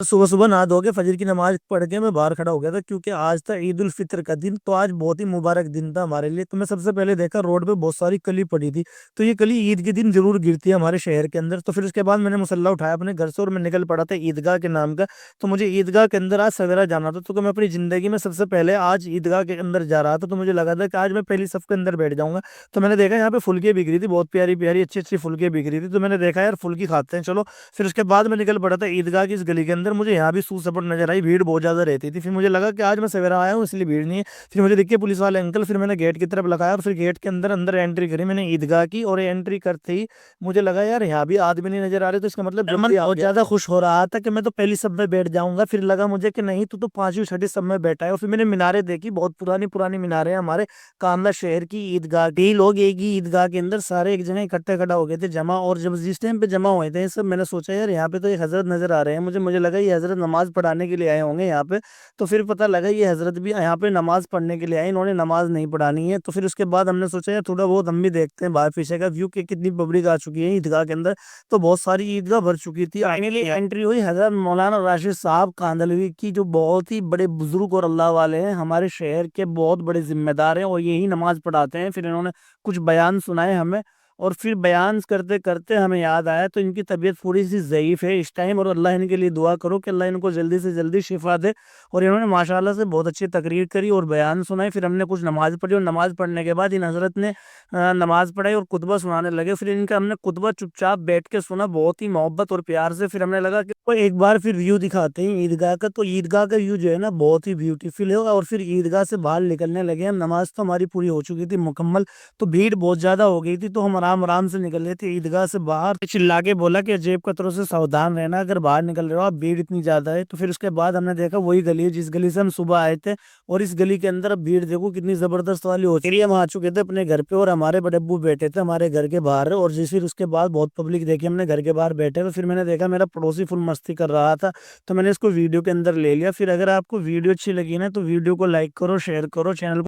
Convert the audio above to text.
सुबह सुबह नहा धो के फजर की नमाज पढ़ के मैं बाहर खड़ा हो गया था, क्योंकि आज था ईद उल फितर का दिन। तो आज बहुत ही मुबारक दिन था हमारे लिए। तो मैं सबसे पहले देखा रोड पे बहुत सारी कली पड़ी थी। तो ये कली ईद के दिन जरूर गिरती है हमारे शहर के अंदर। तो फिर उसके बाद मैंने मुसल्ला उठाया अपने घर से और मैं निकल पड़ा था ईदगाह के नाम का। तो मुझे ईदगाह के अंदर आज सवेरा जाना था। तो मैं अपनी जिंदगी में सबसे पहले आज ईदगाह के अंदर जा रहा था। तो मुझे लगा था कि आज मैं पहली सफ के अंदर बैठ जाऊंगा। तो मैंने देखा यहाँ पे फुल्की बिक रही थी, बहुत प्यारी प्यारी अच्छी अच्छी फुल्की बिक रही थी। तो मैंने देखा यार फुल्की खाते हैं चलो। फिर उसके बाद मैं निकल पड़ा था ईदगाह की इस गली के अंदर। मुझे यहाँ भी सूर सपट नजर आई, भीड़ बहुत ज्यादा रहती थी। फिर मुझे लगा कि आज मैं सवेरा आया हूँ इसलिए भीड़ नहीं है। फिर मुझे दिखे पुलिस वाले अंकल। फिर मैंने गेट की तरफ लगाया और फिर गेट के अंदर अंदर एंट्री करी मैंने ईदगाह की। और एंट्री करते ही मुझे लगा यार यहाँ भी आदमी नहीं नजर आ रहे। तो इसका मतलब मन बहुत ज्यादा खुश हो रहा था कि मैं तो पहली सब में बैठ जाऊंगा। फिर लगा मुझे कि नहीं, तू तो पांचवी छठी सब में बैठा है। और फिर मैंने मीनारें देखी, बहुत पुरानी पुरानी मीनारें हैं हमारे कांदला शहर की ईदगाह की। लोग एक ही ईदगाह के अंदर सारे एक जगह इकट्ठे खड़ा हो गए थे जमा। और जब जिस टाइम पे जमा हुए थे सब, मैंने सोचा यार यहाँ पे तो एक हजरत नजर आ रहे हैं। मुझे लगा ये हजरत नमाज पढ़ाने के लिए आए होंगे यहाँ पे। तो फिर पता लगा ये हजरत भी यहाँ पे नमाज पढ़ने के लिए आए, इन्होंने नमाज नहीं पढ़ानी है। तो फिर उसके बाद हमने सोचा यार थोड़ा बहुत हम भी देखते हैं बाहर पीछे का व्यू कि कितनी पब्लिक आ चुकी है ईदगाह के अंदर। तो बहुत सारी ईदगाह भर चुकी थी। फाइनली एंट्री हुई हजरत मौलाना राशिद साहब कांदलवी की, जो बहुत ही बड़े बुजुर्ग और अल्लाह वाले हैं, हमारे शहर के बहुत बड़े जिम्मेदार हैं और यही नमाज पढ़ाते हैं। फिर इन्होंने कुछ बयान सुनाए हमें। और फिर बयान करते करते हमें याद आया तो इनकी तबीयत थोड़ी सी ज़ईफ़ है इस टाइम। और अल्लाह इनके लिए दुआ करो कि अल्लाह इनको जल्दी से जल्दी शिफा दे। और इन्होंने माशाल्लाह से बहुत अच्छी तकरीर करी और बयान सुनाई। फिर हमने कुछ नमाज पढ़ी और नमाज पढ़ने के बाद इन हजरत ने नमाज पढ़ाई और खुतबा सुनाने लगे। फिर इनका हमने खुतबा चुपचाप बैठ के सुना, बहुत ही मोहब्बत और प्यार से। फिर हमने लगा कि वो एक बार फिर व्यू दिखाते हैं ईदगाह का। तो ईदगाह का व्यू जो है ना बहुत ही ब्यूटीफुल है। और फिर ईदगाह से बाहर निकलने लगे हम। नमाज तो हमारी पूरी हो चुकी थी मुकम्मल। तो भीड़ बहुत ज्यादा हो गई थी, तो हम आराम आराम से निकल रहे थे ईदगाह से बाहर। चिल्ला के बोला कि जेब कतरों से सावधान रहना, अगर बाहर निकल रहे हो आप, भीड़ इतनी ज्यादा है। तो फिर उसके बाद हमने देखा वही गली है जिस गली से हम सुबह आए थे। और इस गली के अंदर अब भीड़ देखो कितनी जबरदस्त वाली होती है। हम आ चुके थे अपने घर पे और हमारे बड़े अब्बू बैठे थे हमारे घर के बाहर। और जिस फिर उसके बाद बहुत पब्लिक देखी हमने घर के बाहर बैठे। तो फिर मैंने देखा मेरा पड़ोसी फुल मस्ती कर रहा था, तो मैंने इसको वीडियो के अंदर ले लिया। फिर अगर आपको वीडियो अच्छी लगी ना तो वीडियो को लाइक करो, शेयर करो, चैनल